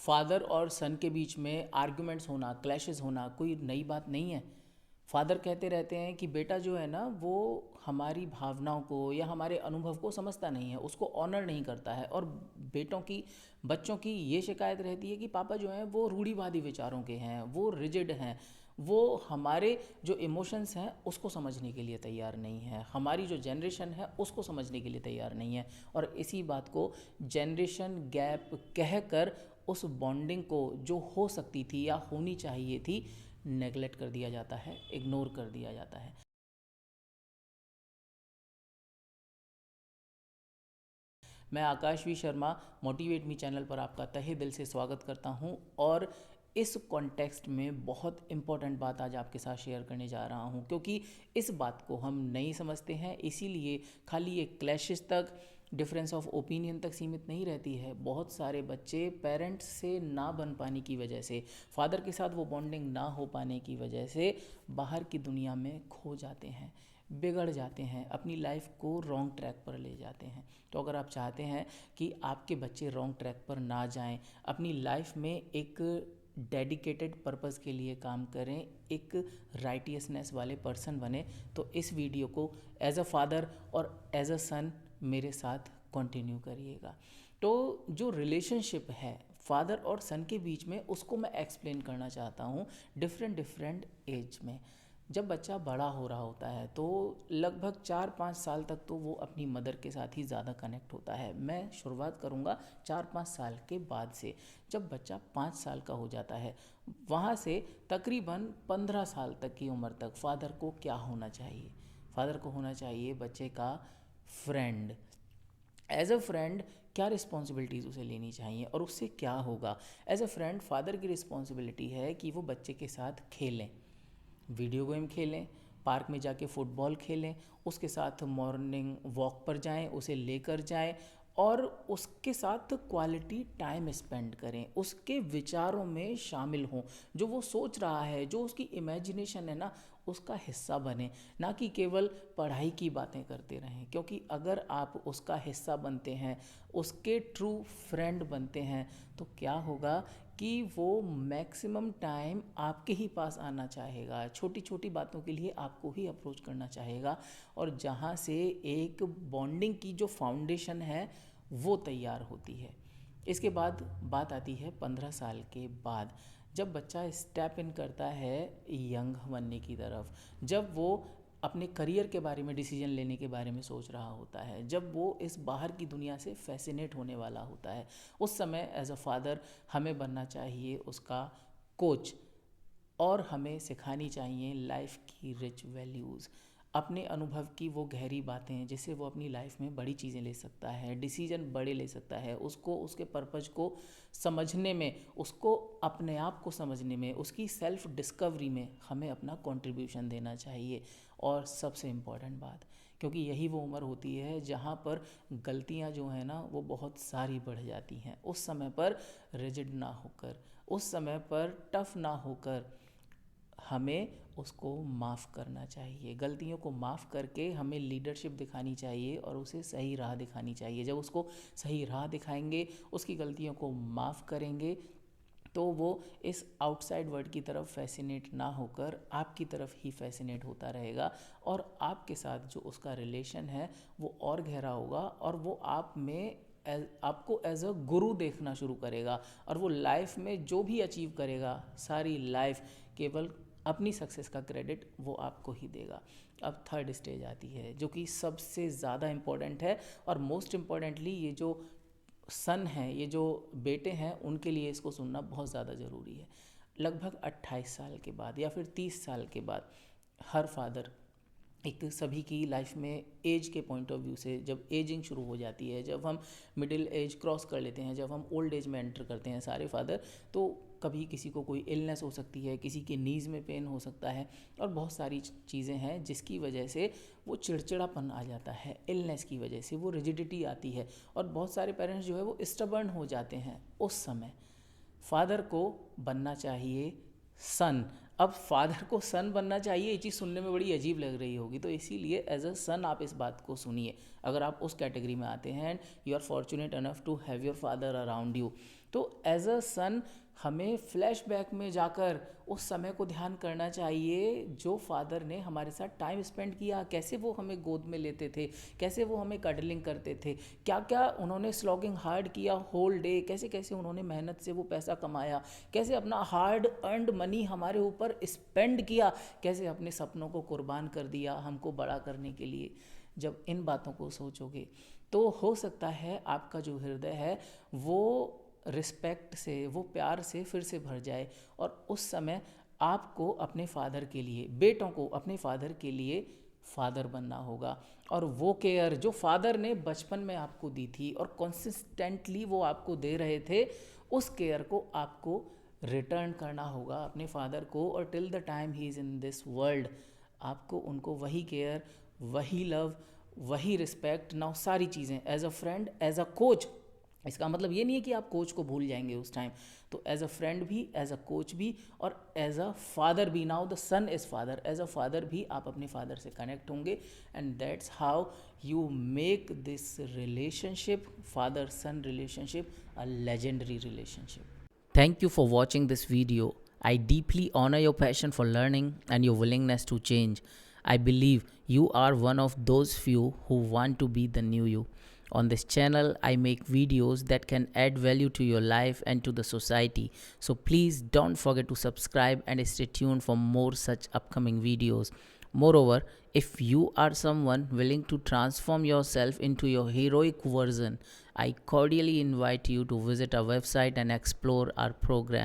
Father और सन के बीच में आर्ग्यूमेंट्स होना, क्लैशेस होना कोई नई बात नहीं है। फादर कहते रहते हैं कि बेटा जो है ना वो हमारी भावनाओं को या हमारे अनुभव को समझता नहीं है, उसको ऑनर नहीं करता है। और बच्चों की ये शिकायत रहती है कि पापा जो हैं वो रूढ़िवादी विचारों के हैं, वो रिजिड हैं, वो हमारे जो इमोशंस हैं उसको समझने के लिए तैयार नहीं है, हमारी जो जनरेशन है उसको समझने के लिए तैयार नहीं है। और इसी बात को जनरेशन गैप कहकर उस बॉन्डिंग को जो हो सकती थी या होनी चाहिए थी नेगलेक्ट कर दिया जाता है, इग्नोर कर दिया जाता है। मैं Akash V Sharma motivate me channel पर आपका तहे दिल से स्वागत करता हूं। और इस कॉन्टेक्स्ट में बहुत इम्पॉर्टेंट बात आज आपके साथ शेयर करने जा रहा हूं, क्योंकि इस बात को हम नहीं समझते हैं, इसीलिए खाली ये क्लैशेस तक, डिफरेंस ऑफ ओपिनियन तक सीमित नहीं रहती है। बहुत सारे बच्चे पेरेंट्स से ना बन पाने की वजह से, फादर के साथ वो बॉन्डिंग ना हो पाने की वजह से बाहर की दुनिया में खो जाते हैं, बिगड़ जाते हैं, अपनी लाइफ को रॉन्ग ट्रैक पर ले जाते हैं। तो अगर आप चाहते हैं कि आपके बच्चे रॉन्ग ट्रैक पर ना जाएं, अपनी लाइफ में एक डेडिकेटेड पर्पस के लिए काम करें, एक राइटियसनेस वाले पर्सन बने, तो इस वीडियो को एज अ फादर और एज अ सन मेरे साथ कंटिन्यू करिएगा। तो जो रिलेशनशिप है फादर और सन के बीच में, उसको मैं एक्सप्लेन करना चाहता हूँ डिफरेंट डिफरेंट एज में। जब बच्चा बड़ा हो रहा होता है तो लगभग 4-5 साल तक तो वो अपनी मदर के साथ ही ज़्यादा कनेक्ट होता है। मैं शुरुआत करूँगा 4-5 साल के बाद से। जब बच्चा 5 साल का हो जाता है, वहाँ से तकरीबन 15 साल तक की उम्र तक फादर को क्या होना चाहिए? फादर को होना चाहिए बच्चे का फ्रेंड। एज अ फ्रेंड क्या रिस्पॉन्सिबिलिटीज़ उसे लेनी चाहिए और उससे क्या होगा? एज अ फ्रेंड फादर की रिस्पॉन्सिबिलिटी है कि वो बच्चे के साथ खेलें, वीडियो गेम खेलें, पार्क में जाके फुटबॉल खेलें, उसके साथ मॉर्निंग वॉक पर जाएं, उसे लेकर जाएं और उसके साथ क्वालिटी टाइम स्पेंड करें, उसके विचारों में शामिल हों। जो वो सोच रहा है, जो उसकी इमेजिनेशन है ना, उसका हिस्सा बने, ना कि केवल पढ़ाई की बातें करते रहें। क्योंकि अगर आप उसका हिस्सा बनते हैं, उसके ट्रू फ्रेंड बनते हैं, तो क्या होगा कि वो मैक्सिमम टाइम आपके ही पास आना चाहेगा, छोटी छोटी बातों के लिए आपको ही अप्रोच करना चाहेगा, और जहाँ से एक बॉन्डिंग की जो फाउंडेशन है वो तैयार होती है। इसके बाद बात आती है 15 साल के बाद, जब बच्चा स्टेप इन करता है यंग बनने की तरफ, जब वो अपने करियर के बारे में, डिसीजन लेने के बारे में सोच रहा होता है, जब वो इस बाहर की दुनिया से फैसिनेट होने वाला होता है, उस समय एज अ फादर हमें बनना चाहिए उसका कोच, और हमें सिखानी चाहिए लाइफ की रिच वैल्यूज़, अपने अनुभव की वो गहरी बातें जिससे वो अपनी लाइफ में बड़ी चीज़ें ले सकता है, डिसीजन बड़े ले सकता है, उसको उसके पर्पज को समझने में, उसको अपने आप को समझने में, उसकी सेल्फ डिस्कवरी में हमें अपना कंट्रीब्यूशन देना चाहिए। और सबसे इम्पॉर्टेंट बात, क्योंकि यही वो उम्र होती है जहाँ पर गलतियाँ जो हैं ना वो बहुत सारी बढ़ जाती हैं, उस समय पर रिजिड ना होकर, उस समय पर टफ ना होकर हमें उसको माफ़ करना चाहिए। गलतियों को माफ़ करके हमें लीडरशिप दिखानी चाहिए और उसे सही राह दिखानी चाहिए। जब उसको सही राह दिखाएंगे, उसकी गलतियों को माफ़ करेंगे, तो वो इस आउटसाइड वर्ल्ड की तरफ फैसिनेट ना होकर आपकी तरफ ही फैसिनेट होता रहेगा, और आपके साथ जो उसका रिलेशन है वो और गहरा होगा, और वो आपको एज अ गुरु देखना शुरू करेगा, और वो लाइफ में जो भी अचीव करेगा, सारी लाइफ केवल अपनी सक्सेस का क्रेडिट वो आपको ही देगा। अब थर्ड स्टेज आती है जो कि सबसे ज़्यादा इम्पोर्टेंट है, और मोस्ट इम्पॉर्टेंटली ये जो सन हैं, ये जो बेटे हैं, उनके लिए इसको सुनना बहुत ज़्यादा ज़रूरी है। लगभग 28 साल के बाद या फिर 30 साल के बाद हर फादर, एक सभी की लाइफ में एज के पॉइंट ऑफ व्यू से जब एजिंग शुरू हो जाती है, जब हम मिडिल एज क्रॉस कर लेते हैं, जब हम ओल्ड एज में एंटर करते हैं सारे फादर, तो कभी किसी को कोई इलनेस हो सकती है, किसी के नीज़ में पेन हो सकता है, और बहुत सारी चीज़ें हैं जिसकी वजह से वो चिड़चिड़ापन आ जाता है, इलनेस की वजह से वो रिजिडिटी आती है, और बहुत सारे पेरेंट्स जो है वो स्टबर्न हो जाते हैं। उस समय फादर को बनना चाहिए सन। अब फादर को सन बनना चाहिए, ये चीज़ सुनने में बड़ी अजीब लग रही होगी, तो इसीलिए एज अ सन आप इस बात को सुनिए। अगर आप उस कैटेगरी में आते हैं, you are fortunate enough to have your father around you, तो एज अ सन हमें फ्लैशबैक में जाकर उस समय को ध्यान करना चाहिए जो फादर ने हमारे साथ टाइम स्पेंड किया, कैसे वो हमें गोद में लेते थे, कैसे वो हमें कडलिंग करते थे, क्या क्या उन्होंने स्लॉगिंग हार्ड किया होल डे, कैसे कैसे उन्होंने मेहनत से वो पैसा कमाया, कैसे अपना हार्ड अर्नड मनी हमारे ऊपर स्पेंड किया, कैसे अपने सपनों को कुर्बान कर दिया हमको बड़ा करने के लिए। जब इन बातों को सोचोगे तो हो सकता है आपका जो हृदय है वो रिस्पेक्ट से, वो प्यार से फिर से भर जाए, और उस समय आपको अपने फादर के लिए, बेटों को अपने फादर के लिए फादर बनना होगा। और वो केयर जो फादर ने बचपन में आपको दी थी और कंसिस्टेंटली वो आपको दे रहे थे, उस केयर को आपको रिटर्न करना होगा अपने फादर को। और till the time he is in this world आपको उनको वही केयर, वही लव, वही रिस्पेक्ट, नाउ सारी चीज़ें as a friend, as a coach. इसका मतलब ये नहीं है कि आप कोच को भूल जाएंगे उस टाइम, तो एज अ फ्रेंड भी, एज अ कोच भी, और एज अ फादर भी। Now the son is father, as a father भी आप अपने फादर से कनेक्ट होंगे, and that's how you make this relationship, father son relationship, a legendary relationship. Thank you for watching this video. I deeply honor your passion for learning and your willingness to change. I believe you are one of those few who want to be the new you. On this channel, I make videos that can add value to your life and to the society. So please don't forget to subscribe and stay tuned for more such upcoming videos. Moreover, if you are someone willing to transform yourself into your heroic version, I cordially invite you to visit our website and explore our program.